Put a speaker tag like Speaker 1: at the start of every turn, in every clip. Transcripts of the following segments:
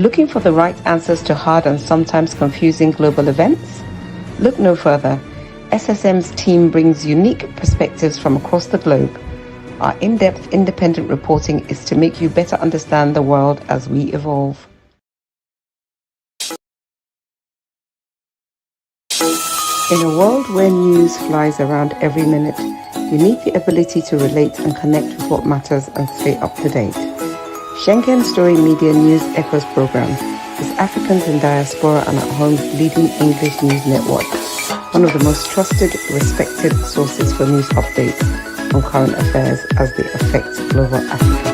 Speaker 1: Looking for the right answers to hard and sometimes confusing global events? Look no further. SSM's team brings unique perspectives from across the globe. Our in-depth independent reporting is to make you better understand the world as we evolve. In a world where news flies around every minute, you need the ability to relate and connect with what matters and stay up to date. Schengen Story Media News Echoes program is Africans in Diaspora and at Home's leading English news network, one of the most trusted, respected sources for news updates on current affairs as they affect global Africa.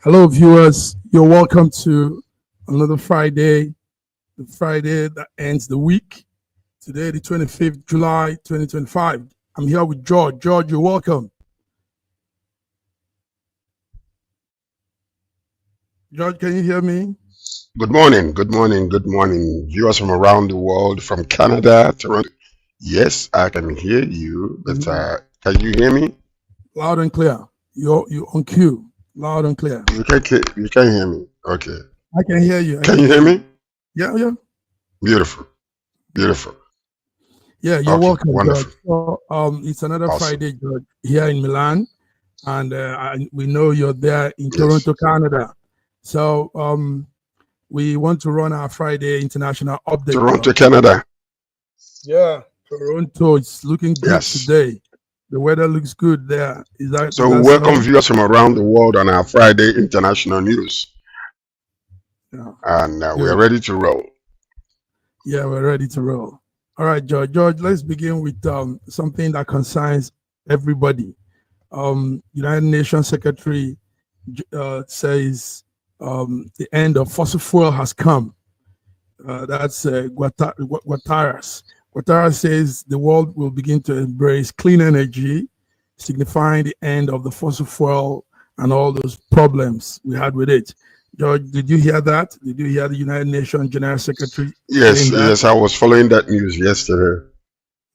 Speaker 2: Hello, viewers. You're welcome to another Friday, the Friday that ends the week. Today, the 25th July, 2025. I'm here with George. George, you're welcome. George, can you hear me?
Speaker 3: Good morning, good morning, good morning. Viewers from around the world, from Canada, Toronto. Yes, I can hear you, but can you hear me?
Speaker 2: Loud and clear. You're on cue. Loud and clear.
Speaker 3: You can hear me. Okay.
Speaker 2: I can hear you.
Speaker 3: Can you hear me?
Speaker 2: Yeah.
Speaker 3: Beautiful.
Speaker 2: Yeah, you're welcome,
Speaker 3: wonderful.
Speaker 2: George. So, it's another
Speaker 3: Awesome.
Speaker 2: Friday, George, here in Milan, and we know you're there in Toronto, Canada. So, we want to run our Friday international update.
Speaker 3: Toronto, Canada.
Speaker 2: Yeah, Toronto is looking good today. The weather looks good there.
Speaker 3: So welcome viewers from around the world on our Friday international news.
Speaker 2: Yeah.
Speaker 3: And we're ready to roll.
Speaker 2: Yeah, we're ready to roll. All right, George. George, let's begin with something that concerns everybody. United Nations Secretary says the end of fossil fuel has come. That's Guterres. Guterres says the world will begin to embrace clean energy, signifying the end of the fossil fuel and all those problems we had with it. George, did you hear that? Did you hear the United Nations General Secretary?
Speaker 3: Yes, I was following that news yesterday.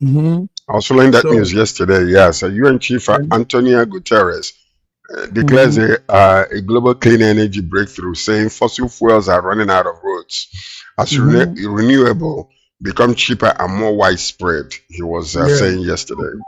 Speaker 3: I was following that news yesterday. Yes, UN Chief Antonio Guterres declares a global clean energy breakthrough, saying fossil fuels are running out of roads as renewable become cheaper and more widespread. He was saying yesterday.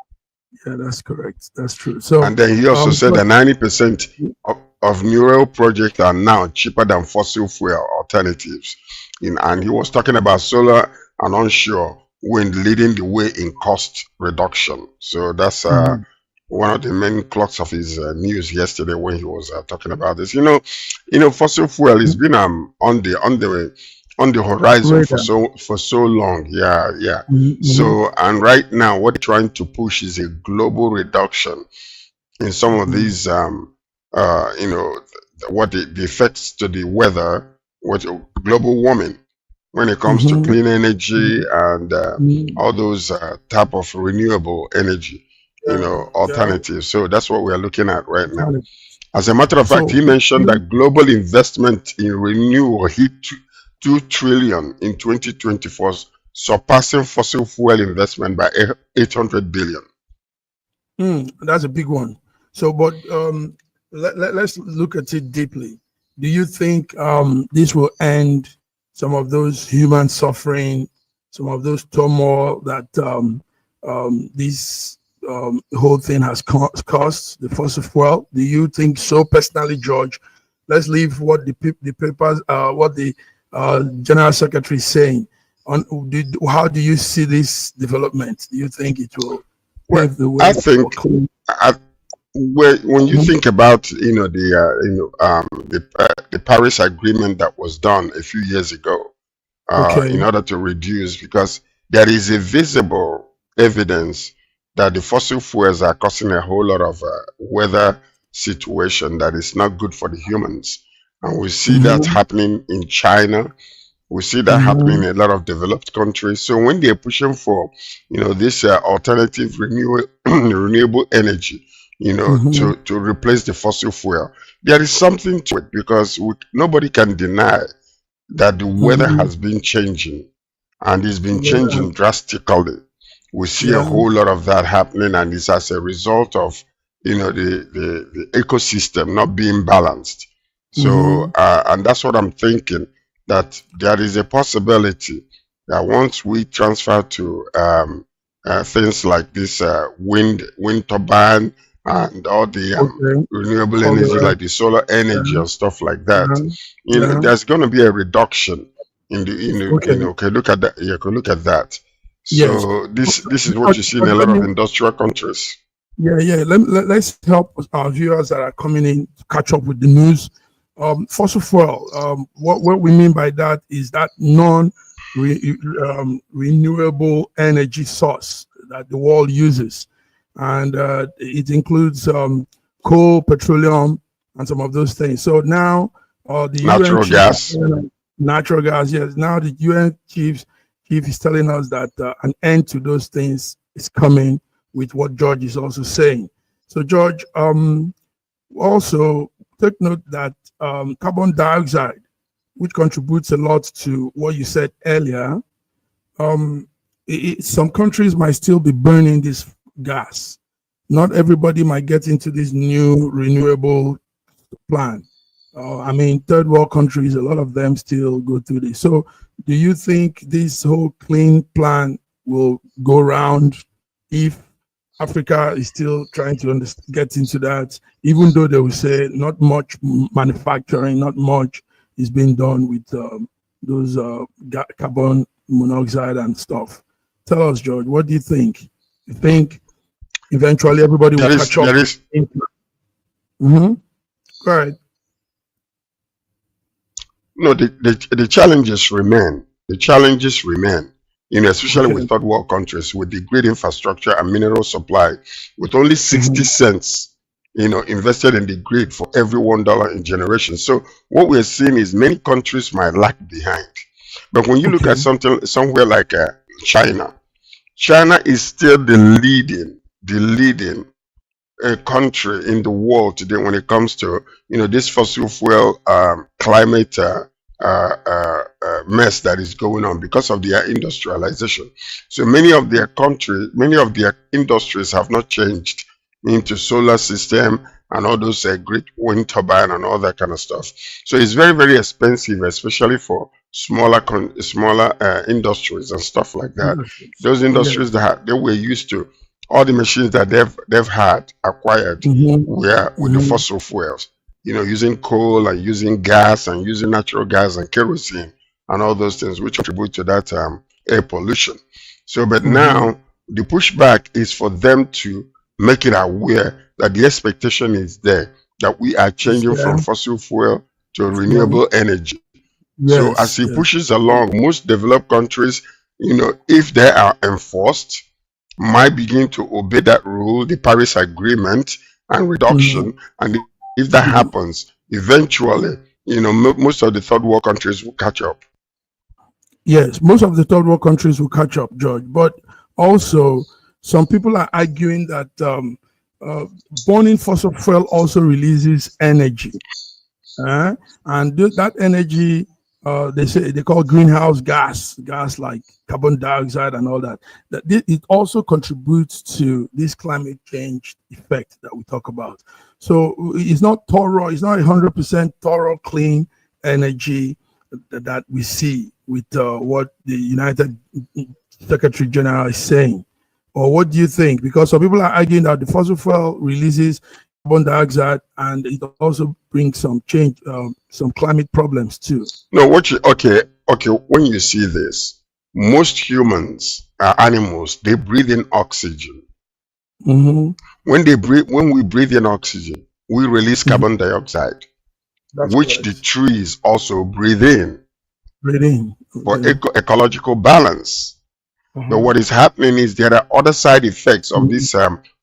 Speaker 2: Yeah, that's correct. That's true. So,
Speaker 3: and then he also said that 90% of neural projects are now cheaper than fossil fuel alternatives. And he was talking about solar and onshore wind leading the way in cost reduction. So that's one of the main clocks of his news yesterday when he was talking about this. You know, fossil fuel has been on the horizon for so long. So, and right now what they're trying to push is a global reduction in some of these what the effects to the weather, what global warming when it comes to clean energy and all those type of renewable energy alternatives. So that's what we are looking at right now. As a matter of fact, he mentioned that global investment in renewable hit 2 trillion in 2024, surpassing fossil fuel investment by 800 billion.
Speaker 2: That's a big one. So, but let's look at it deeply. Do you think this will end some of those human suffering, some of those turmoil that this whole thing has caused, the fossil fuel? Do you think so personally, George? Let's leave what the papers, what the General Secretary is saying. How do you see this development? Do you think it will pave the way?
Speaker 3: I think when you think about the Paris Agreement that was done a few years ago, in order to reduce, because there is a visible evidence that the fossil fuels are causing a whole lot of weather situation that is not good for the humans. And we see that happening in China. We see that happening in a lot of developed countries. So when they're pushing for, this alternative renewable energy, to replace the fossil fuel, there is something to it, because nobody can deny that the weather has been changing, and it's been changing drastically. we see a whole lot of that happening, and it's as a result of, you know, the ecosystem not being balanced. So and that's what I'm thinking, that there is a possibility that once we transfer to things like this wind turbine and all the renewable energy, like the solar energy and stuff like that, you know, there's going to be a reduction in the, you know, okay, look at that. You can look at that. So this is what you see in a lot of industrial countries.
Speaker 2: Let's help our viewers that are coming in to catch up with the news. Fossil fuel, what we mean by that is that renewable energy source that the world uses, and it includes coal, petroleum, and some of those things. So now the
Speaker 3: natural gas.
Speaker 2: Natural gas, yes. Now the UN chief is telling us that an end to those things is coming, with what George is also saying. So George, also take note that carbon dioxide, which contributes a lot to what you said earlier, some countries might still be burning this gas. Not everybody might get into this new renewable plan. I mean, third world countries, a lot of them still go through this. So do you think this whole clean plan will go around if Africa is still trying to get into that, even though they will say not much manufacturing, not much is being done with those carbon monoxide and stuff? Tell us, George, what do you think? You think eventually everybody will catch up? Go ahead.
Speaker 3: No, the challenges remain. The challenges remain. You know, especially with third world countries with the great infrastructure and mineral supply, with only 60 cents, you know, invested in the grid for every $1 in generation. So what we're seeing is many countries might lag behind. But when you look at somewhere like China is still the leading country in the world today when it comes to, you know, this fossil fuel climate mess that is going on because of their industrialization. So many of their industries have not changed into solar system and all those great wind turbine and all that kind of stuff. So it's very, very expensive, especially for smaller industries and stuff like that. Those industries that they were used to, all the machines that they've had acquired were with the fossil fuels, you know, using coal and using gas and using natural gas and kerosene and all those things, which contribute to that air pollution. So, but now the pushback is for them to make it aware that the expectation is there that we are changing from fossil fuel to renewable energy. So as it pushes along, most developed countries, you know, if they are enforced, might begin to obey that rule, the Paris Agreement and reduction. And if that happens, eventually, you know, most of the third world countries will catch up.
Speaker 2: Yes, most of the third world countries will catch up, George. But also, some people are arguing that burning fossil fuel also releases energy. And that energy, they call greenhouse gas like carbon dioxide and all that. That it also contributes to this climate change effect that we talk about. So it's not thorough. It's not 100% thorough, clean energy that we see with what the United Secretary General is saying. Or what do you think? Because some people are arguing that the fossil fuel releases carbon dioxide and it also brings some change, some climate problems too.
Speaker 3: No, okay. When you see this, most humans are animals. They breathe in oxygen. When we breathe in oxygen, we release carbon dioxide, which the trees also breathe in. For ecological balance. But what is happening is there are other side effects of this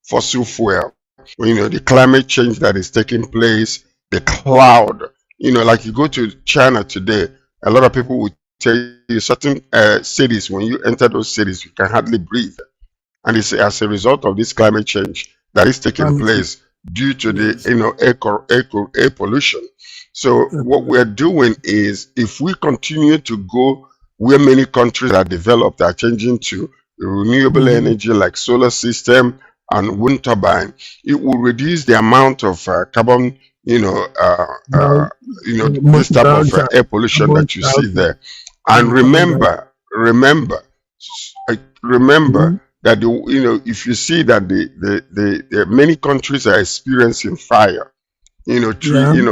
Speaker 3: fossil fuel. You know, the climate change that is taking place, the cloud. You know, like you go to China today, a lot of people will tell you certain cities, when you enter those cities, you can hardly breathe. And it's as a result of this climate change that is taking place due to the, you know, air pollution. So what we're doing is, if we continue to go where many countries are developed, are changing to renewable energy like solar system and wind turbine, it will reduce the amount of carbon, this type of air pollution that you see there. And remember that if you see that the many countries are experiencing fire,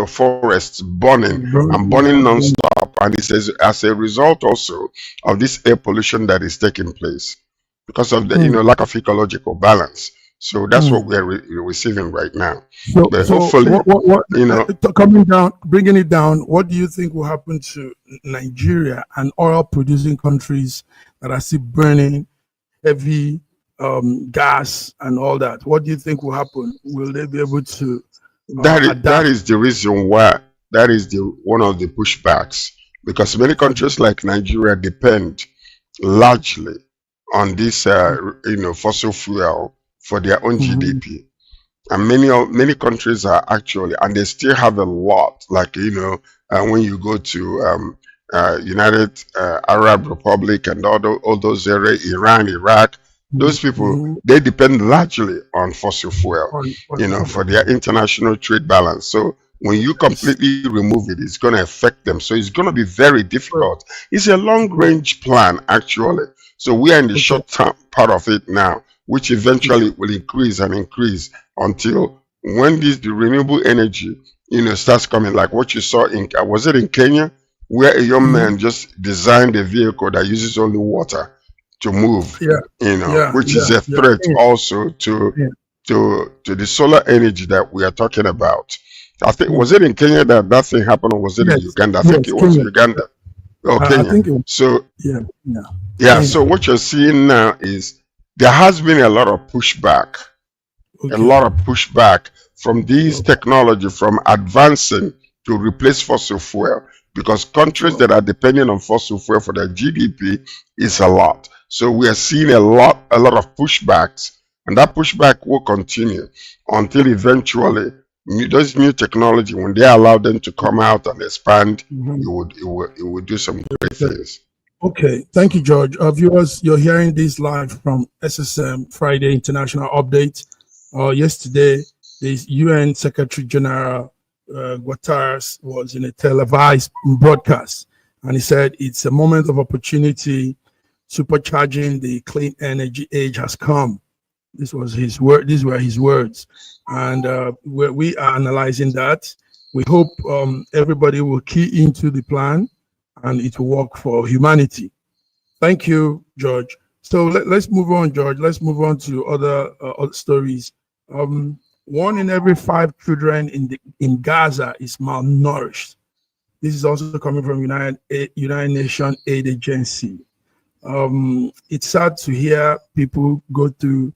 Speaker 3: forests burning and burning non-stop, and it says as a result also of this air pollution that is taking place because of the lack of ecological balance. So that's what we are receiving right now. But hopefully,
Speaker 2: coming down, bringing it down, what do you think will happen to Nigeria and oil-producing countries that are still burning heavy gas and all that? What do you think will happen? Will they be able to?
Speaker 3: That is the reason why. That is one of the pushbacks, because many countries like Nigeria depend largely on this fossil fuel for their own GDP, and many countries are actually, and they still have a lot. Like when you go to United Arab Republic and all those areas, Iran, Iraq, those people, they depend largely on fossil fuel, for their international trade balance. So when you completely remove it, it's going to affect them. So it's going to be very difficult. It's a long-range plan, actually. So we are in the short-term part of it now, which eventually will increase and increase until when the renewable energy, starts coming, like what you saw was it in Kenya, where a young man just designed a vehicle that uses only water to move, which is a threat also to the solar energy that we are talking about. I think, was it in Kenya that thing happened, or was it in Uganda? I think it was Uganda. Oh, Kenya. I think it was, so so what you're seeing now is there has been a lot of pushback, from these technology, from advancing to replace fossil fuel, because countries that are depending on fossil fuel for their GDP is a lot. So we are seeing a lot of pushbacks, and that pushback will continue until eventually those new technology, when they allow them to come out and expand, it would do some great things.
Speaker 2: Okay, thank you, George. Viewers, you're hearing this live from SSM Friday International Update. Yesterday, the UN Secretary General Guterres was in a televised broadcast, and he said it's a moment of opportunity. Supercharging the clean energy age has come. This was his word. These were his words, and we are analyzing that. We hope everybody will key into the plan, and it will work for humanity. Thank you, George. So let's move on, George. Let's move on to other stories. 1 in every 5 children in Gaza is malnourished. This is also coming from United Nations Aid Agency. It's sad to hear people go through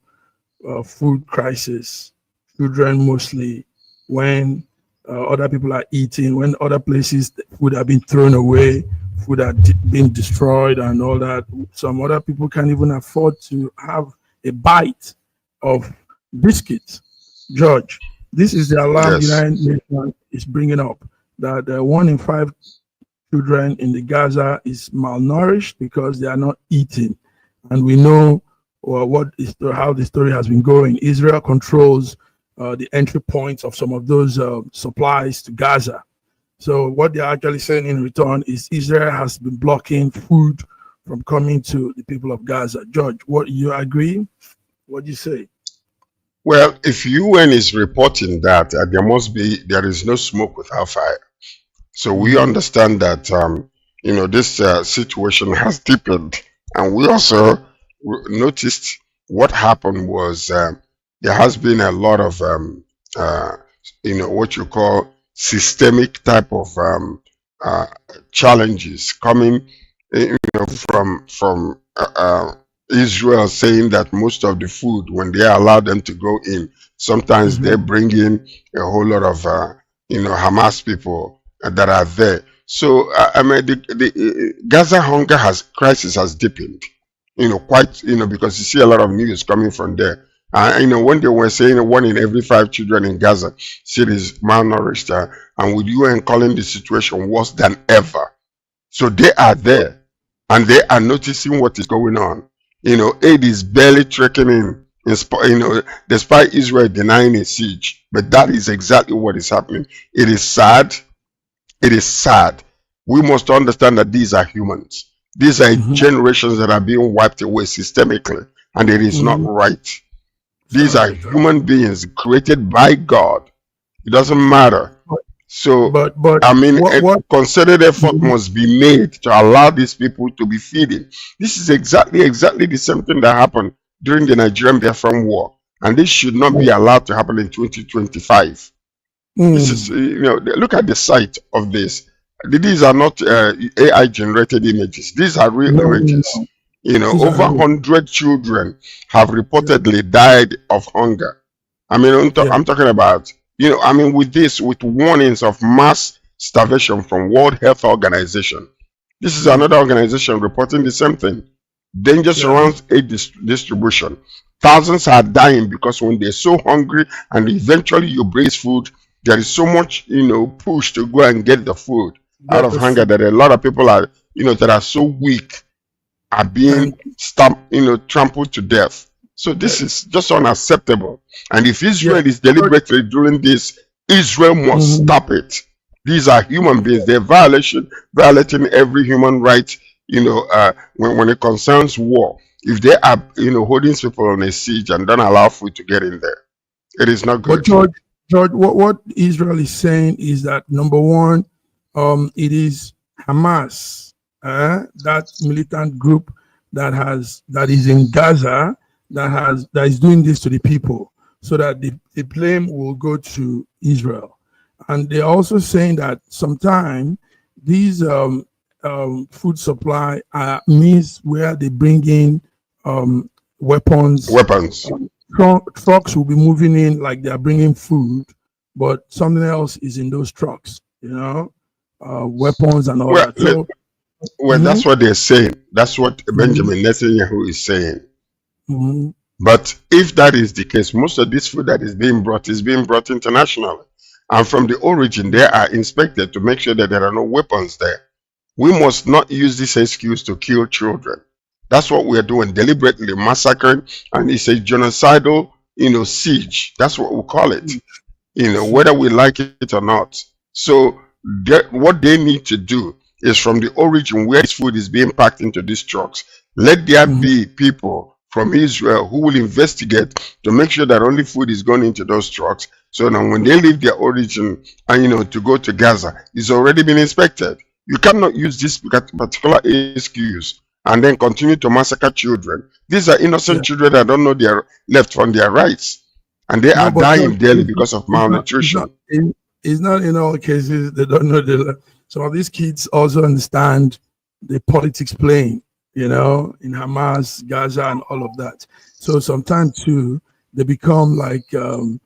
Speaker 2: food crisis, children mostly, when other people are eating, when other places food have been thrown away, food are being destroyed and all that. Some other people can't even afford to have a bite of biscuits. George, this is the alarm United Nations is bringing up, that 1 in 5 children in the Gaza is malnourished because they are not eating. And we know how the story has been going. Israel controls the entry points of some of those supplies to Gaza. So what they're actually saying in return is Israel has been blocking food from coming to the people of Gaza. George, what, you agree? What do you say?
Speaker 3: Well, if UN is reporting that, there is no smoke without fire. So we understand that this situation has deepened, and we also noticed what happened was there has been a lot of what you call systemic type of challenges coming from Israel, saying that most of the food, when they allow them to go in, sometimes they bring in a whole lot of Hamas people that are there. So the Gaza hunger crisis has deepened, because you see a lot of news coming from there. When they were saying 1 in every 5 children in Gaza is malnourished, and with UN calling the situation worse than ever. So they are there, and they are noticing what is going on. Aid is barely trickling despite Israel denying a siege. But that is exactly what is happening. It is sad. It is sad. We must understand that these are humans. These are generations that are being wiped away systemically, and it is not right. These are human beings created by God. It doesn't matter. So,
Speaker 2: but
Speaker 3: concerted effort must be made to allow these people to be feeding. This is exactly the same thing that happened during the Nigerian-Biafran War, and this should not be allowed to happen in 2025. This is, look at the site of this. These are not AI generated images. These are real images. Over 100 children have reportedly died of hunger. I'm talking about, with warnings of mass starvation from World Health Organization. This is another organization reporting the same thing. Danger surrounds aid distribution. Thousands are dying because when they're so hungry and eventually you braise food, there is so much, push to go and get the food out of hunger that a lot of people are, that are so weak are being trampled to death. So this is just unacceptable. And if Israel is deliberately doing this, Israel must stop it. These are human beings. They're violating every human right, when it concerns war. If they are, holding people on a siege and don't allow food to get in there, it is not good.
Speaker 2: But George, what Israel is saying is that, number one, it is Hamas, that militant group that is in Gaza, that is doing this to the people, so that the blame will go to Israel. And they're also saying that sometimes these food supply means where they bring in weapons. Trucks will be moving in like they are bringing food, but something else is in those trucks, weapons and all that. So,
Speaker 3: that's what they're saying. That's what Benjamin Netanyahu is saying. But if that is the case, most of this food that is being brought internationally. And from the origin, they are inspected to make sure that there are no weapons there. We must not use this excuse to kill children. That's what we are doing, deliberately massacring, and it's a genocidal, siege. That's what we call it, whether we like it or not. So what they need to do is, from the origin where this food is being packed into these trucks, let there be people from Israel who will investigate to make sure that only food is going into those trucks. So now when they leave their origin and, to go to Gaza, it's already been inspected. You cannot use this particular excuse and then continue to massacre children. These are innocent children that don't know their left from their rights, and they are dying daily because of malnutrition.
Speaker 2: It's not in all cases they don't know some of these kids also understand the politics playing, in Hamas, Gaza, and all of that. So sometimes too, they become like a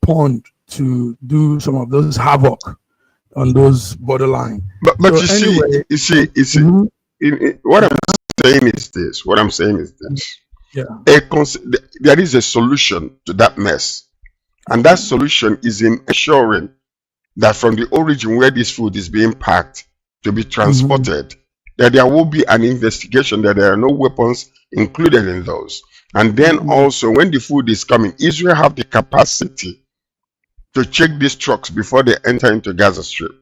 Speaker 2: pawn to do some of those havoc on those borderline.
Speaker 3: But so you see, what I'm saying is this.
Speaker 2: Yeah.
Speaker 3: There is a solution to that mess. And that solution is in ensuring that from the origin where this food is being packed to be transported, that there will be an investigation that there are no weapons included in those. And then also, when the food is coming, Israel have the capacity to check these trucks before they enter into Gaza Strip.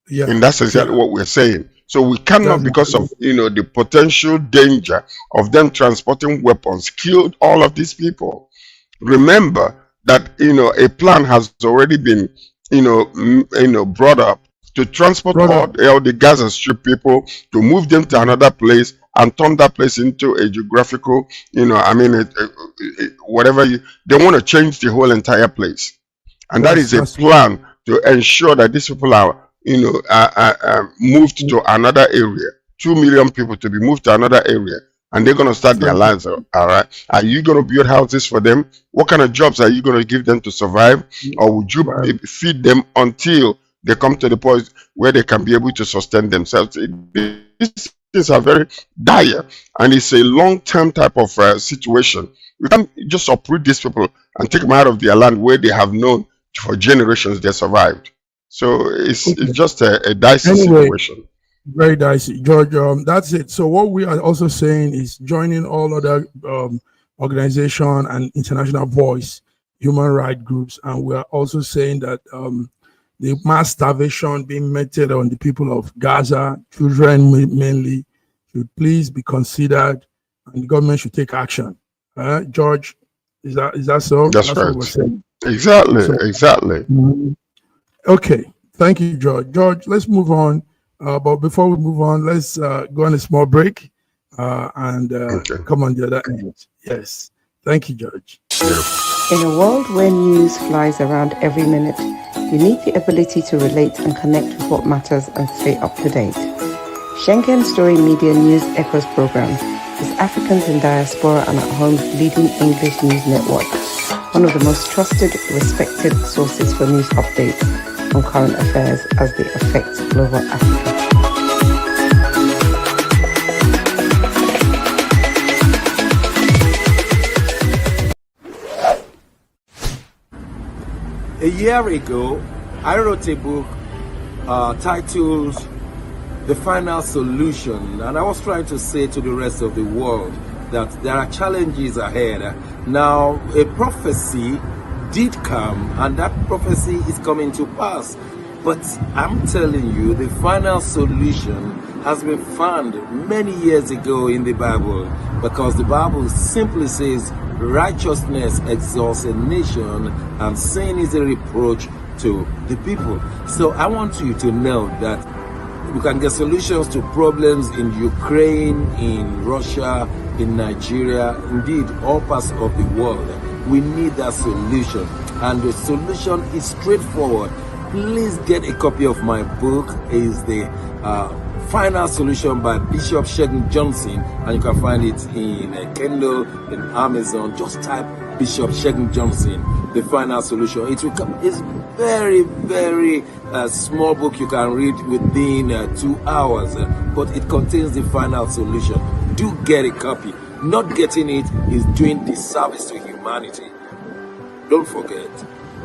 Speaker 2: Yeah.
Speaker 3: And that's exactly what we're saying. So we cannot, because of the potential danger of them transporting weapons, kill all of these people. Remember that a plan has already been brought up to transport all the Gaza Strip people, to move them to another place and turn that place into a geographical, whatever they want to change the whole entire place. And that is a plan to ensure that these people are moved to another area. 2 million people to be moved to another area, and they're going to start their lives. All right. Are you going to build houses for them? What kind of jobs are you going to give them to survive? Or would you feed them until they come to the point where they can be able to sustain themselves? These things are very dire, and it's a long-term type of situation. You can't just uproot these people and take them out of their land where they have known for generations they survived. So it's just a dicey situation.
Speaker 2: Very dicey, George. That's it. So what we are also saying is joining all other organization and international voice, human rights groups, and we are also saying that the mass starvation being meted on the people of Gaza, children mainly, should please be considered, and the government should take action. George, is that so?
Speaker 3: That's right.
Speaker 2: What we're saying.
Speaker 3: Exactly. So, exactly.
Speaker 2: Okay. Thank you, George. George, let's move on. But before we move on, let's go on a small break and come on the other end. Yes. Thank you, George.
Speaker 1: In a world where news flies around every minute, you need the ability to relate and connect with what matters and stay up to date. Schengen Story Media News Echoes program is Africans in Diaspora and at Home's leading English news network, one of the most trusted, respected sources for news updates on current affairs as they affect global Africa.
Speaker 4: A year ago, I wrote a book titled The Final Solution, and I was trying to say to the rest of the world that there are challenges ahead. Now, a prophecy did come, and that prophecy is coming to pass. But I'm telling you, the final solution has been found many years ago in the Bible, because the Bible simply says righteousness exalts a nation and sin is a reproach to the people. So I want you to know that we can get solutions to problems in Ukraine, in Russia, in Nigeria, indeed all parts of the world. We need that solution, and the solution is straightforward. Please get a copy of my book. It's the Final Solution by Bishop Schengen Johnson, and you can find it in Kindle, in Amazon. Just type Bishop Schengen Johnson, The Final Solution. It will come. It's very, very small book you can read within 2 hours, but it contains the final solution. Do get a copy. Not getting it is doing disservice to humanity. Don't forget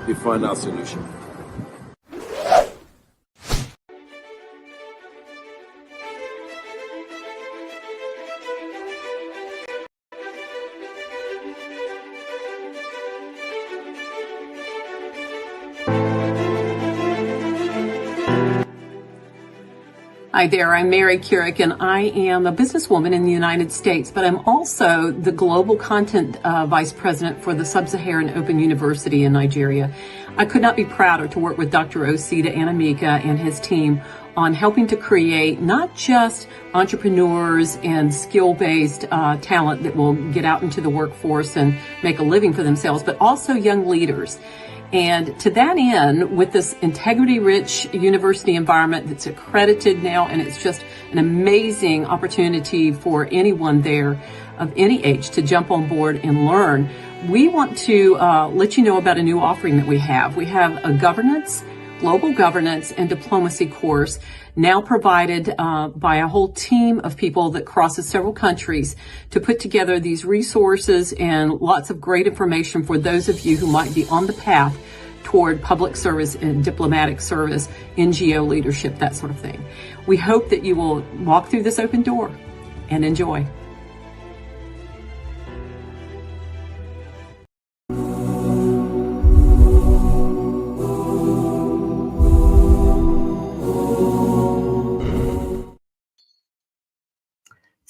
Speaker 4: the final solution.
Speaker 5: Hi there, I'm Mary Keurig, and I am a businesswoman in the United States, but I'm also the Global Content Vice President for the Sub-Saharan Open University in Nigeria. I could not be prouder to work with Dr. Osita Anamika and his team on helping to create not just entrepreneurs and skill-based talent that will get out into the workforce and make a living for themselves, but also young leaders. And to that end, with this integrity-rich university environment that's accredited now, and it's just an amazing opportunity for anyone there of any age to jump on board and learn, we want to let you know about a new offering that we have. We have a global governance and diplomacy course now provided by a whole team of people that crosses several countries to put together these resources and lots of great information for those of you who might be on the path toward public service and diplomatic service, NGO leadership, that sort of thing. We hope that you will walk through this open door and enjoy.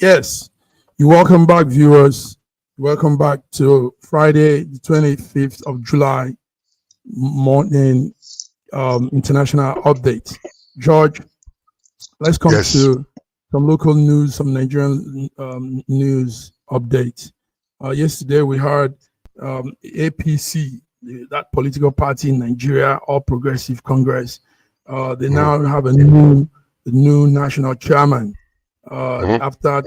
Speaker 2: Yes, you're welcome back, viewers. Welcome back to Friday, the 25th of July morning international update. George, let's come to some local news, some Nigerian news updates. Yesterday we heard APC, that political party in Nigeria, All Progressive Congress. They now have a new national chairman. After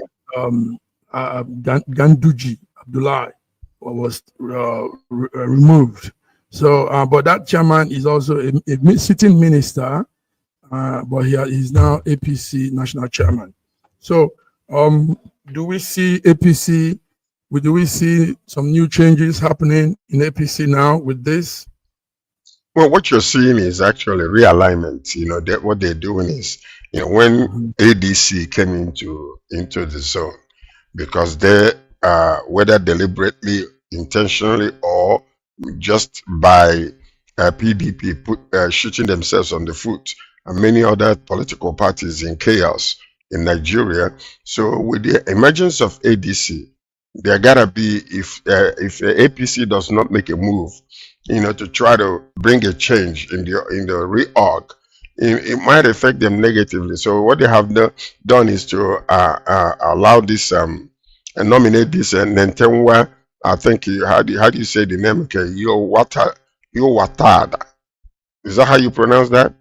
Speaker 2: Ganduji Abdullahi was removed. So, but that chairman is also a sitting minister, but he's now APC national chairman. So, do we see APC? Do we see some new changes happening in APC now with this?
Speaker 3: Well, what you're seeing is actually realignment. What they're doing is, when ADC came into the zone, because they, whether deliberately, intentionally, or just by PDP shooting themselves on the foot, and many other political parties in chaos in Nigeria. So with the emergence of ADC, there gotta be, if APC does not make a move, to try to bring a change in the reorg, it might affect them negatively. So what they have done is to allow this and nominate this Nentenwa. I think how do you say the name? Okay, Watada. Is that how you pronounce that?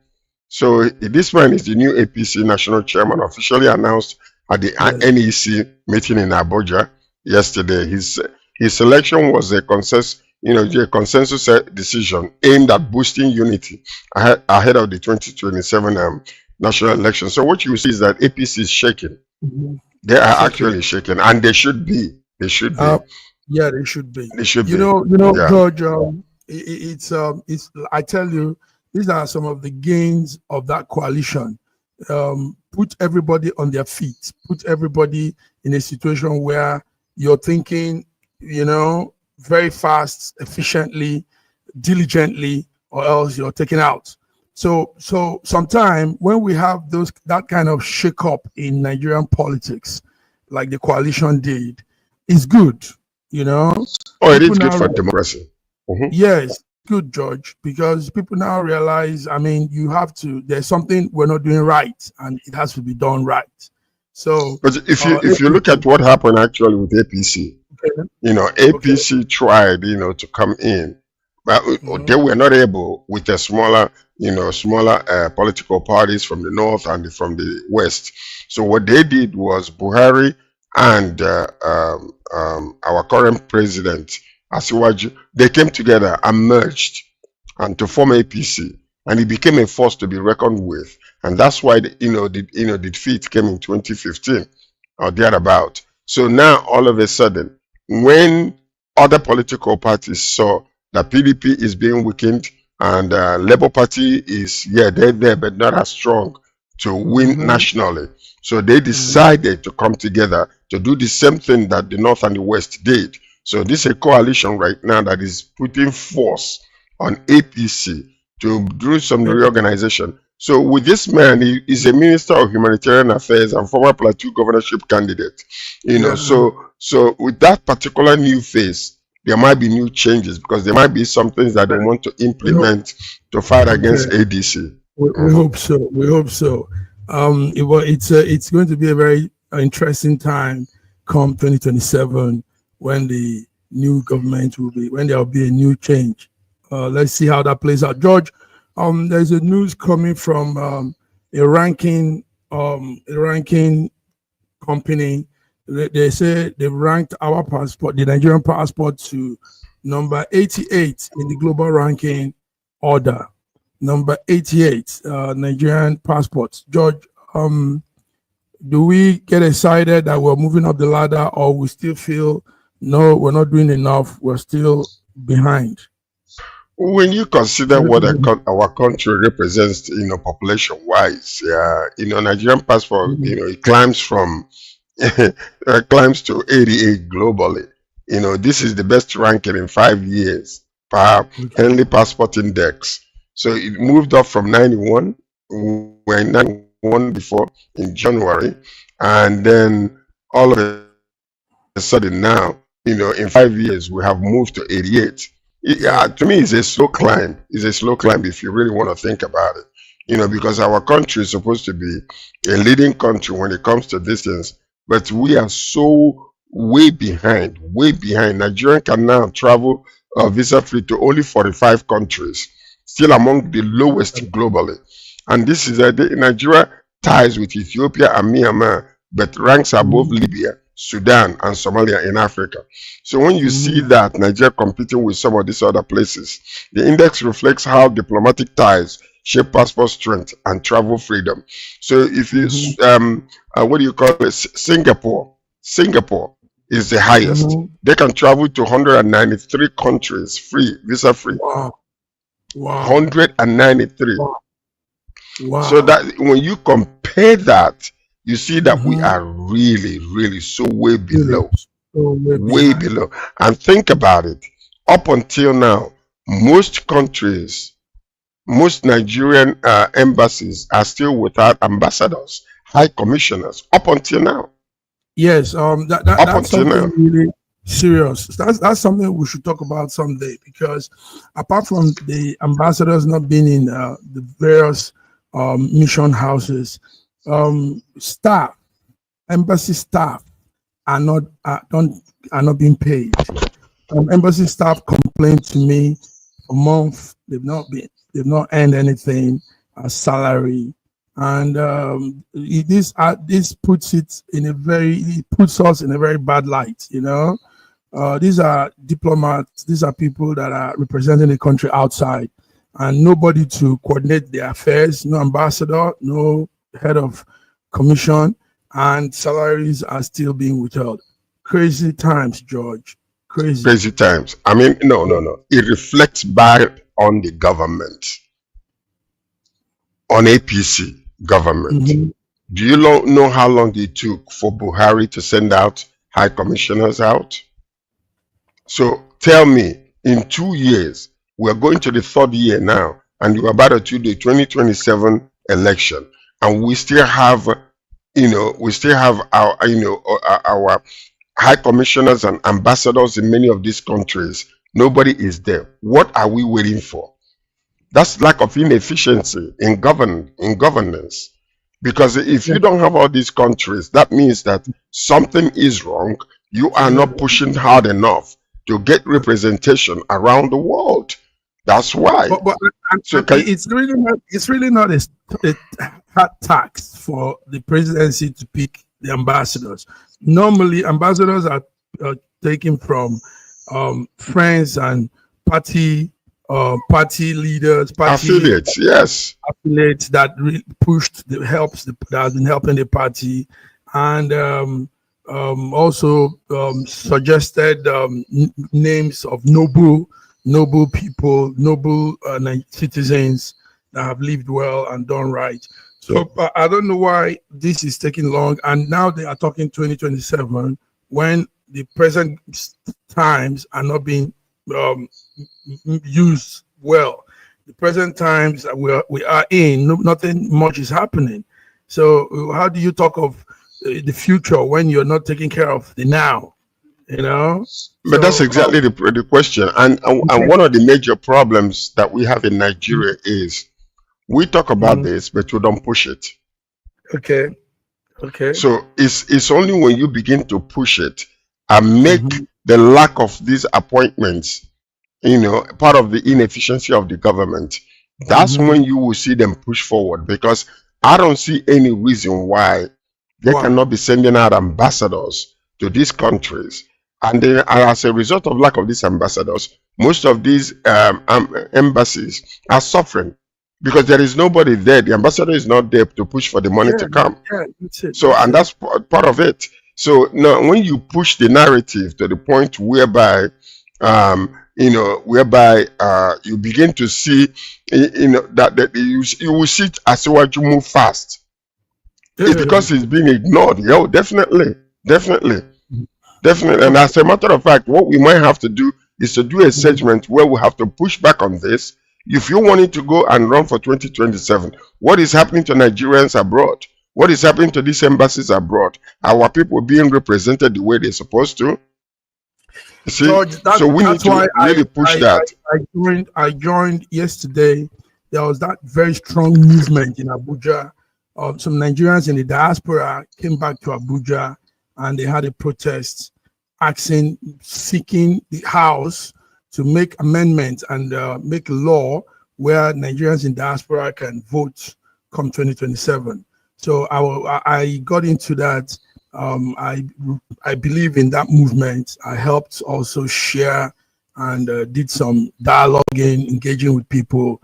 Speaker 3: So this man is the new APC national chairman, officially announced at the NEC meeting in Abuja yesterday. His selection was a consensus decision aimed at boosting unity ahead of the 2027 national election. So what you see is that APC is shaking. They are actually shaking, and they should be. They should be.
Speaker 2: Yeah, they should be.
Speaker 3: They should be.
Speaker 2: Yeah. George. It's I tell you, these are some of the gains of that coalition. Put everybody on their feet. Put everybody in a situation where you're thinking, very fast, efficiently, diligently, or else you're taken out. So sometime when we have that kind of shake-up in Nigerian politics, like the coalition did, it's good, Oh,
Speaker 3: it is good for democracy.
Speaker 2: Yes, good, George, because people now realize, there's something we're not doing right, and it has to be done right. So,
Speaker 3: but if you look at what happened actually with APC, APC tried, to come in, but they were not able with a smaller political parties from the north and from the west. So what they did was Buhari and our current president Asiwaju, they came together and merged and to form APC, and it became a force to be reckoned with. And that's why the defeat came in 2015 or thereabout. So now all of a sudden, when other political parties saw that PDP is being weakened and Labour Party is they're there but not as strong to win nationally, so they decided to come together to do the same thing that the North and the West did. So this is a coalition right now that is putting force on APC to do some reorganization. So with this man, he is a minister of humanitarian affairs and former Plateau governorship candidate. So with that particular new face, there might be new changes because there might be some things that they want to implement to fight against ADC.
Speaker 2: We hope so. We hope so. It's going to be a very interesting time come 2027 when the new government when there will be a new change. Let's see how that plays out. George, there's a news coming from a ranking company. They say they've ranked our passport, the Nigerian passport, to number 88 in the global ranking order. Number 88, Nigerian passports. George, do we get excited that we're moving up the ladder, or we still feel no, we're not doing enough, we're still behind?
Speaker 3: When you consider what our country represents, population-wise, Nigerian passport, it climbs from climbs to 88 globally. This is the best ranking in 5 years per Henley Passport Index. So it moved up from 91. We were in 91 before in January, and then all of a sudden now, in 5 years we have moved to 88. To me, it's a slow climb. It's a slow climb if you really want to think about it. Because our country is supposed to be a leading country when it comes to distance, but we are so way behind. Nigeria can now travel visa-free to only 45 countries, still among the lowest globally. And this is Nigeria ties with Ethiopia and Myanmar, but ranks above Libya, Sudan, and Somalia in Africa. So when you see that Nigeria competing with some of these other places, the index reflects how diplomatic ties shape passport strength and travel freedom. So if you, what do you call it? Singapore is the highest. They can travel to 193 countries free, visa free.
Speaker 2: Wow.
Speaker 3: 193. Wow.
Speaker 2: Wow.
Speaker 3: So that when you compare that, you see that we are really, really so way below. Way below. And think about it. Up until now, most countries, most Nigerian embassies are still without ambassadors, high commissioners, up until now.
Speaker 2: Yes, that's something really serious. That's something we should talk about someday, because apart from the ambassadors not being in the various mission houses, embassy staff are not being paid. Embassy staff complain to me for months. They've not earned anything as salary, and this puts us in a very bad light. These are diplomats. These are people that are representing the country outside, and nobody to coordinate their affairs. No ambassador, no head of commission, and salaries are still being withheld. Crazy times, George. Crazy
Speaker 3: times. I mean, no. It reflects back on the government, on APC government. Do you know how long it took for Buhari to send out high commissioners out? So tell me, in 2 years, we're going to the third year now, and we're about to do the 2027 election, and we still have, our high commissioners and ambassadors in many of these countries. Nobody is there. What are we waiting for? That's lack of inefficiency in governance. Because if you don't have all these countries, that means that something is wrong. You are not pushing hard enough to get representation around the world. That's why.
Speaker 2: But it's really not a hard tax for the presidency to pick the ambassadors. Normally, ambassadors are taken from friends and party leaders,
Speaker 3: affiliates, yes,
Speaker 2: affiliates that really that has been helping the party, and also suggested names of noble people, noble citizens that have lived well and done right. So I don't know why this is taking long, and now they are talking 2027 when the present times are not being used well. The present times that we are in, nothing much is happening. So how do you talk of the future when you're not taking care of the now?
Speaker 3: But that's exactly the question, and one of the major problems that we have in Nigeria is we talk about this, but we don't push it.
Speaker 2: Okay.
Speaker 3: So it's only when you begin to push it and make the lack of these appointments, part of the inefficiency of the government, that's when you will see them push forward. Because I don't see any reason why they cannot be sending out ambassadors to these countries. And then, as a result of lack of these ambassadors, most of these embassies are suffering because there is nobody there. The ambassador is not there to push for the money to come. And that's part of it. So now, when you push the narrative to the point whereby, you begin to see, that you will see it as well you move fast. It's because it's being ignored. Definitely. And as a matter of fact, what we might have to do is to do a segment where we have to push back on this. If you wanted to go and run for 2027, what is happening to Nigerians abroad? What is happening to these embassies abroad? Our people being represented the way they're supposed to? See? So we need to really push that.
Speaker 2: I joined yesterday. There was that very strong movement in Abuja. Some Nigerians in the diaspora came back to Abuja and they had a protest seeking the House to make amendments and make a law where Nigerians in diaspora can vote come 2027. So I got into that. I believe in that movement. I helped also share and did some dialoguing, engaging with people.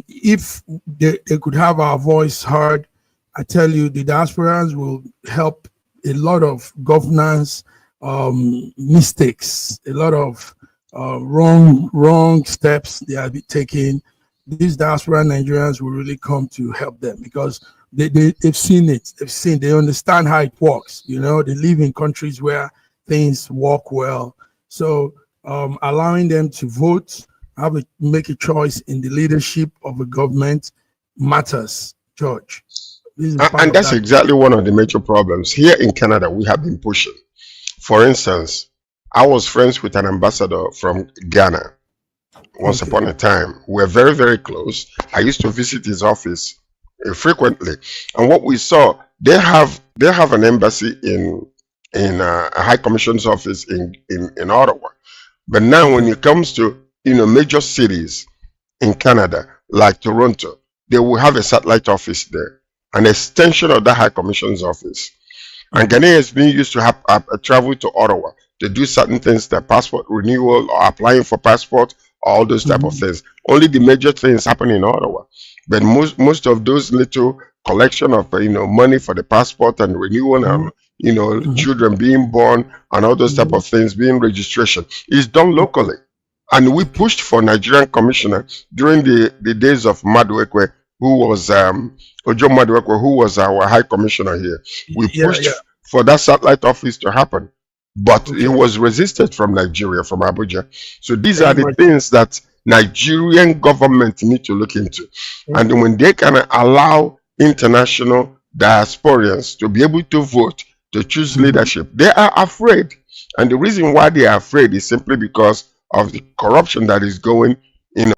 Speaker 2: If they could have our voice heard, I tell you, the diasporans will help a lot of governance mistakes, a lot of wrong steps they have been taking. these diaspora Nigerians will really come to help them, because they've seen it. They understand how it works. You know, they live in countries where things work well. So allowing them to vote, make a choice in the leadership of a government matters, George.
Speaker 3: And that's exactly one of the major problems. Here in Canada, we have been pushing. For instance, I was friends with an ambassador from Ghana once upon a time. We're very, very close. I used to visit his office frequently. And what we saw, they have an embassy in a High Commission's office in Ottawa. But now when it comes to major cities in Canada, like Toronto, they will have a satellite office there, an extension of the High Commission's office. And Ghanaians being used to have travel to Ottawa to do certain things, the passport renewal or applying for passport, all those type of things. Only the major things happen in Ottawa. But most of those little collection of money for the passport and renewal and children being born and all those type of things, being registration, is done locally. And we pushed for Nigerian commissioner during the days of Maduekwe, who was Ojo Maduekwe, who was our high commissioner here. We pushed for that satellite office to happen, but it was resisted from Nigeria, from Abuja. So these are the things that Nigerian government need to look into. And when they can allow international diasporians to be able to vote, to choose leadership, they are afraid. And the reason why they are afraid is simply because of the corruption that is going in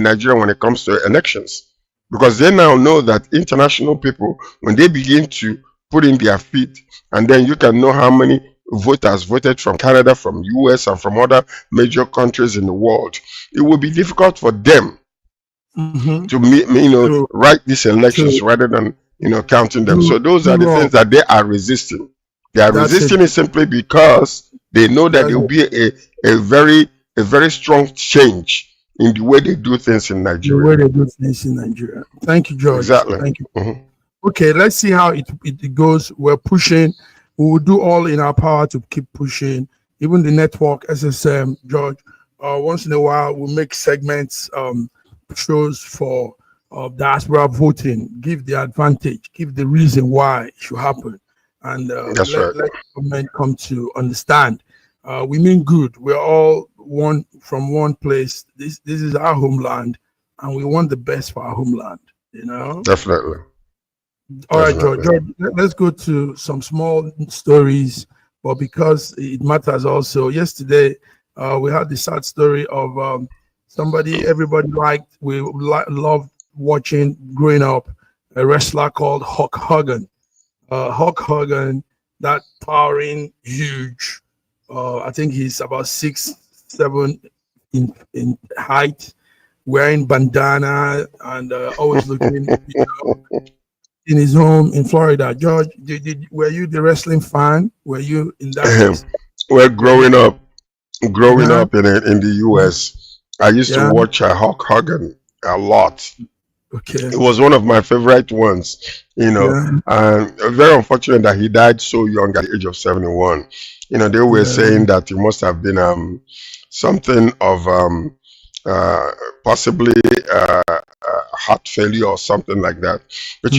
Speaker 3: Nigeria when it comes to elections. Because they now know that international people, when they begin to put in their feet, and then you can know how many voters voted from Canada, from US, and from other major countries in the world, it will be difficult for them to write these elections rather than counting them. So those are the things that they are resisting. They are resisting it simply because they know that there will be a very strong change in the way they do things in Nigeria.
Speaker 2: The way they do things in Nigeria. Thank you, George.
Speaker 3: Exactly.
Speaker 2: Thank you. Okay, let's see how it goes. We're pushing. We will do all in our power to keep pushing. Even the network, SSM, George, once in a while, we'll make segments, shows for diaspora voting, give the advantage, give the reason why it should happen. And let government come to understand. We mean good. We're all one from one place. This is our homeland, and we want the best for our homeland.
Speaker 3: Definitely.
Speaker 2: All right, George. Let's go to some small stories, but because it matters also. Yesterday, we had the sad story of somebody everybody liked. We loved watching growing up, a wrestler called Hulk Hogan. Hulk Hogan, that towering, huge. I think he's about 6'7" in height, wearing bandana and always looking in his home in Florida. George, were you the wrestling fan? Were you in that?
Speaker 3: Well, growing up in the US, I used to watch Hulk Hogan a lot.
Speaker 2: Okay.
Speaker 3: It was one of my favorite ones, and very unfortunate that he died so young at the age of 71. They were saying that he must have been something of possibly heart failure or something like that. But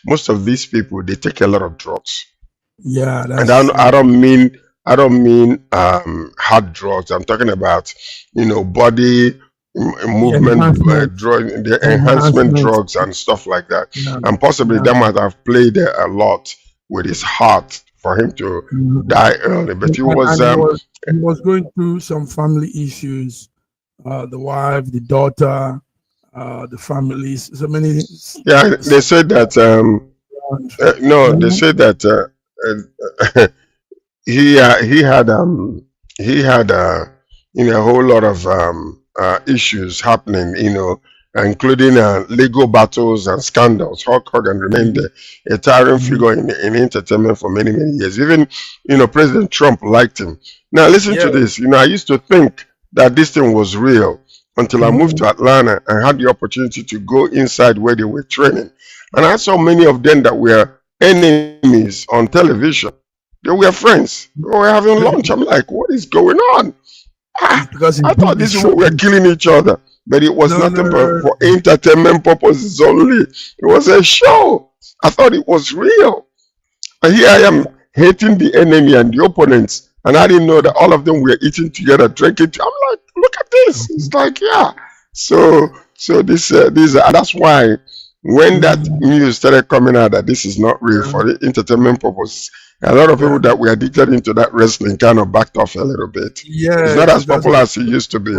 Speaker 3: most of these people, they take a lot of drugs.
Speaker 2: Yeah,
Speaker 3: and I don't mean hard drugs. I'm talking about body movement the enhancement drugs and stuff like that. And possibly that might have played a lot with his heart for him to die early. But he
Speaker 2: was going through some family issues. The wife, the daughter, the families, so many.
Speaker 3: Yeah, they said that. They said that he had a whole lot of issues happening, including legal battles and scandals. Hulk Hogan remained a towering figure in entertainment for many, many years. Even, President Trump liked him. Now, listen to this. I used to think that this thing was real until I moved to Atlanta and had the opportunity to go inside where they were training. And I saw many of them that were enemies on television. They were friends. We were having lunch. I'm like, what is going on? Because I thought these people were killing each other. but it was nothing but for entertainment purposes only. It was a show. I thought it was real. And here I am hating the enemy and the opponents, and I didn't know that all of them were eating together, drinking. I'm like, look at this. It's like, yeah. So this that's why when that news started coming out that this is not real for the entertainment purposes, a lot of people that were addicted into that wrestling kind of backed off a little bit.
Speaker 2: Yeah,
Speaker 3: it's not as popular as it used to be.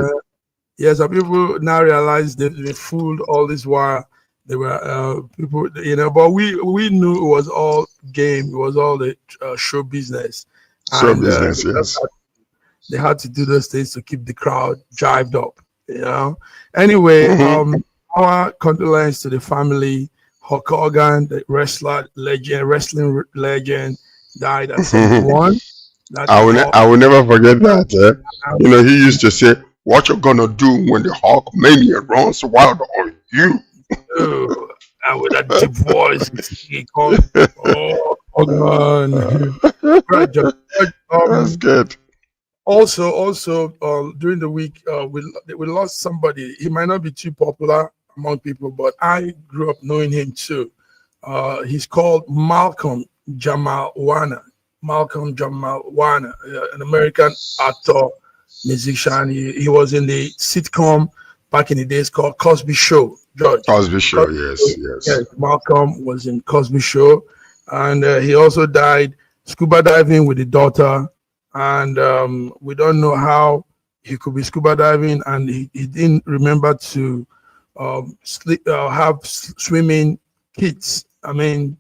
Speaker 2: Yes, some people now realize they fooled all this while. There were people, but we knew it was all game. It was all the show business.
Speaker 3: Show business, yes.
Speaker 2: They had to do those things to keep the crowd jived up. Anyway, our condolences to the family. Hulk Hogan, the wrestling legend, died at 71.
Speaker 3: I will never forget that. He used to say, "What you gonna do when the Hulk mania runs wild on you?"
Speaker 2: And with that deep voice, he called, Hogan.
Speaker 3: That's good.
Speaker 2: Also, during the week, we lost somebody. He might not be too popular among people, but I grew up knowing him too. He's called Malcolm Jamal Warner. An American actor, musician. He was in the sitcom back in the days called Cosby Show. George.
Speaker 3: Cosby Show, yes.
Speaker 2: Malcolm was in Cosby Show, and he also died scuba diving with the daughter. And we don't know how he could be scuba diving, and he didn't remember to have swimming kits. I mean,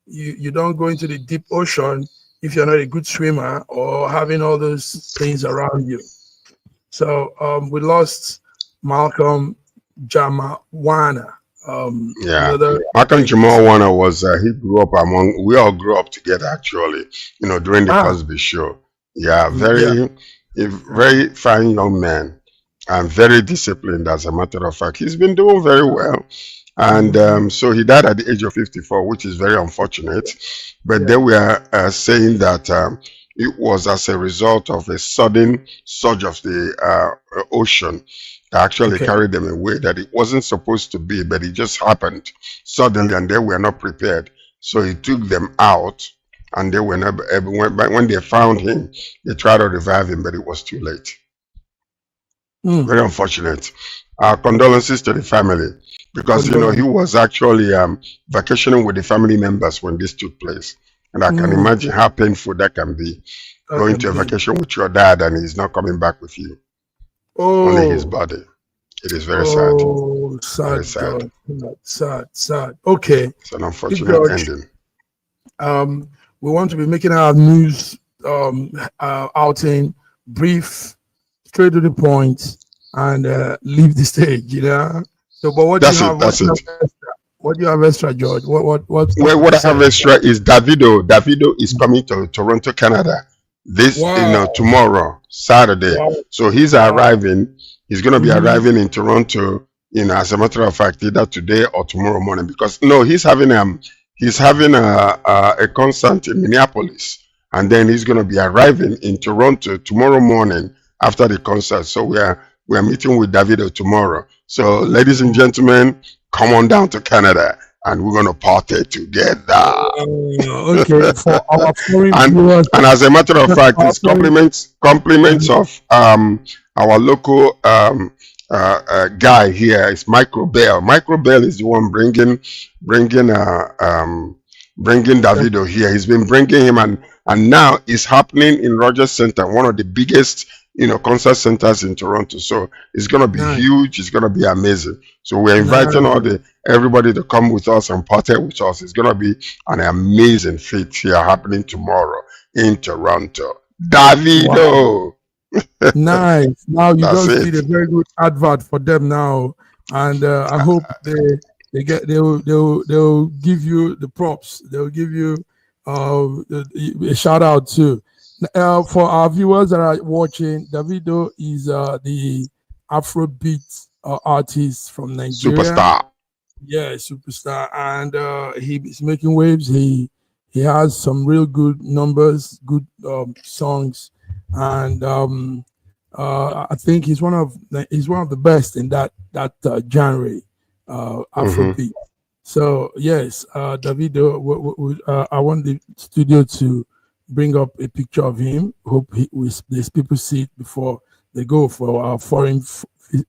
Speaker 2: you don't go into the deep ocean if you're not a good swimmer or having all those things around you. So we lost Malcolm Jamal Warner.
Speaker 3: Malcolm Jamal Warner was he grew up we all grew up together actually, during the Cosby Show. Yeah, very fine young man and very disciplined, as a matter of fact. He's been doing very well. And so he died at the age of 54, which is very unfortunate. But they were saying that it was as a result of a sudden surge of the ocean that actually carried them away, that it wasn't supposed to be, but it just happened suddenly and they were not prepared. So he took them out. And they were not able, but when they found him, they tried to revive him, but it was too late. Very unfortunate. Our condolences to the family, because he was actually vacationing with the family members when this took place, and I can imagine how painful that can be. Going to a vacation with your dad and he's not coming back with you. Only his body. It is very sad.
Speaker 2: Sad.
Speaker 3: Very sad.
Speaker 2: Sad. Okay.
Speaker 3: It's an unfortunate ending.
Speaker 2: We want to be making our news outing brief, straight to the point, and leave the stage. So, but what do you have? What do you have extra, George? What
Speaker 3: I have extra is Davido. Davido is coming to Toronto, Canada. Tomorrow, Saturday. Wow. So he's arriving. He's going to be arriving in Toronto. As a matter of fact, either today or tomorrow morning. Because he's having a concert in Minneapolis, and then he's going to be arriving in Toronto tomorrow morning after the concert. So we are meeting with Davido tomorrow. So ladies and gentlemen, come on down to Canada and we're going to party together.
Speaker 2: Okay, for our
Speaker 3: and as a matter of fact, it's compliments of our local guy here is Micro Bell. Micro Bell is the one bringing Davido here. He's been bringing him, and now it's happening in Rogers Center, one of the biggest concert centers in Toronto. So it's gonna be huge. It's gonna be amazing. So we're inviting everybody to come with us and party with us. It's gonna be an amazing feat here happening tomorrow in Toronto. Davido.
Speaker 2: Wow. Nice. Now you just did a very good advert for them now, and I hope they'll give you the props. They'll give you a shout out too. For our viewers that are watching, Davido is the Afrobeat artist from Nigeria.
Speaker 3: Superstar.
Speaker 2: Yeah, superstar, and he's making waves. He has some real good numbers, good songs. And I think he's one of the best in that genre, Afrobeat. So yes, Davido, I want the studio to bring up a picture of him. Hope these people see it before they go. For our foreign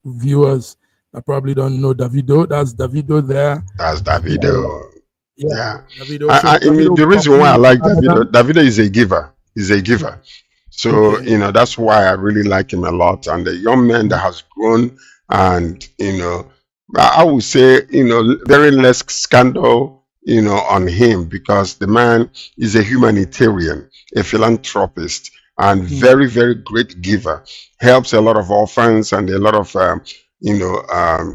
Speaker 2: viewers that probably don't know Davido, that's Davido there.
Speaker 3: That's Davido. Yeah.
Speaker 2: Davido. So
Speaker 3: Davido, the reason why I like Davido is a giver. He's a giver. So, that's why I really like him a lot. And the young man that has grown, and, I would say, very less scandal, on him, because the man is a humanitarian, a philanthropist, and very, very great giver. Helps a lot of orphans and a lot of,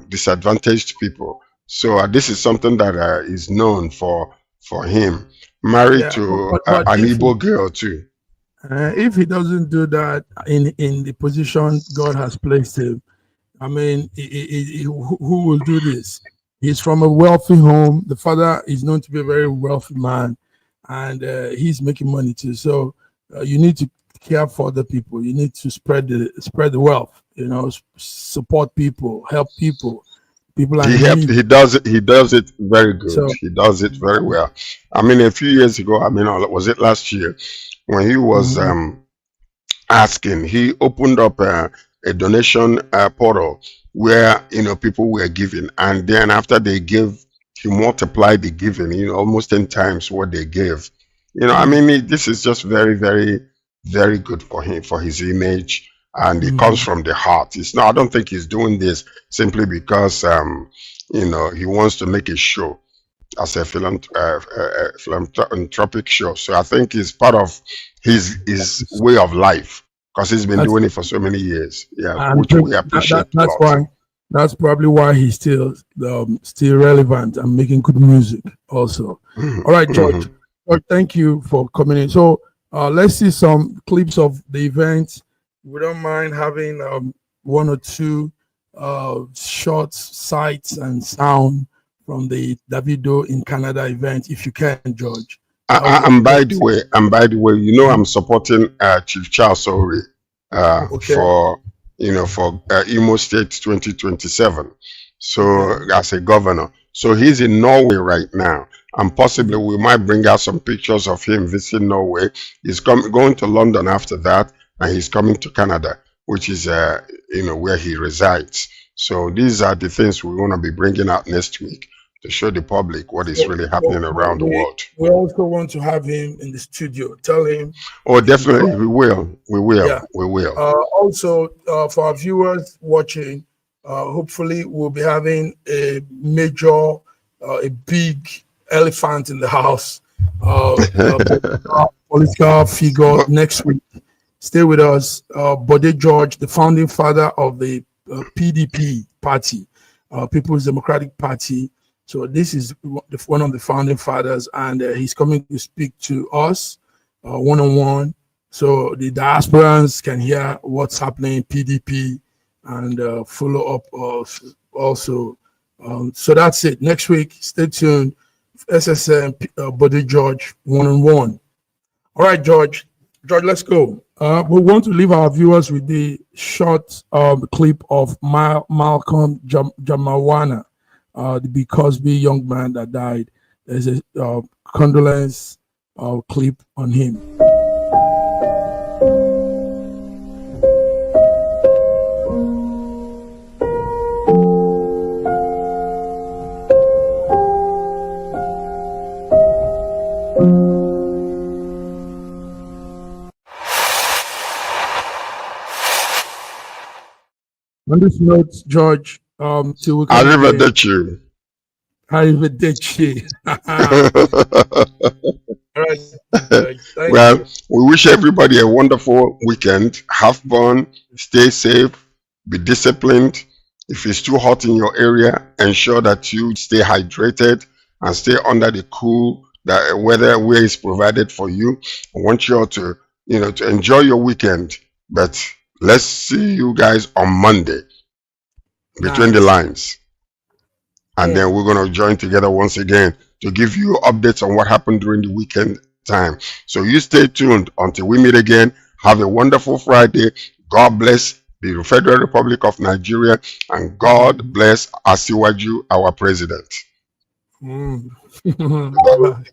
Speaker 3: disadvantaged people. So this is something that is known for him. Married to an Igbo girl too.
Speaker 2: If he doesn't do that in the position God has placed him, I mean, who will do this? He's from a wealthy home. The father is known to be a very wealthy man, and he's making money too. So you need to care for the people. You need to spread the wealth. Support people, help people.
Speaker 3: He does it very good. So, he does it very well. I mean, a few years ago, was it last year, when he was asking, he opened up a donation portal where people were giving, and then after they give, he multiplied the giving, almost 10 times what they gave. This is just very, very, very good for him, for his image. And it comes from the heart. I don't think he's doing this simply because he wants to make a show as a philanthropic show. So I think it's part of his way of life, because he's been doing it for so many years. Yeah, which we appreciate.
Speaker 2: That's probably why he's still relevant and making good music also. All right, George. George, thank you for coming in. So let's see some clips of the event. We don't mind having one or two short sights and sound from the Davido in Canada event, if you can, George.
Speaker 3: And by the way, I'm supporting Chief Charles Ori for Imo State 2027. So as a governor, so he's in Norway right now, and possibly we might bring out some pictures of him visiting Norway. He's going to London after that. And he's coming to Canada, which is, where he resides. So these are the things we want to be bringing out next week to show the public what is really happening around the world.
Speaker 2: We also want to have him in the studio. Tell him.
Speaker 3: Oh, definitely. We will. Yeah. We will.
Speaker 2: Also, for our viewers watching, hopefully we'll be having a big elephant in the house, political figure next week. Stay with us. Bode George, the founding father of the PDP party, People's Democratic Party. So this is one of the founding fathers, and he's coming to speak to us one-on-one. So the diasporans can hear what's happening in PDP and follow up also. So that's it. Next week, stay tuned. SSM Bode George one-on-one. All right, George. George, let's go. We want to leave our viewers with the short clip of Malcolm Jamawana, the B. Cosby young man that died. There's a condolence clip on him. On this note, George, till we come
Speaker 3: Arrivederci.
Speaker 2: Arrivederci. All right.
Speaker 3: Well, we wish everybody a wonderful weekend. Have fun, stay safe, be disciplined. If it's too hot in your area, ensure that you stay hydrated and stay under the cool weather where it's provided for you. I want you all to enjoy your weekend, but let's see you guys on Monday between the lines. And then we're going to join together once again to give you updates on what happened during the weekend time. So you stay tuned until we meet again. Have a wonderful Friday. God bless the Federal Republic of Nigeria, and God bless Asiwaju, our president.
Speaker 2: Bye-bye.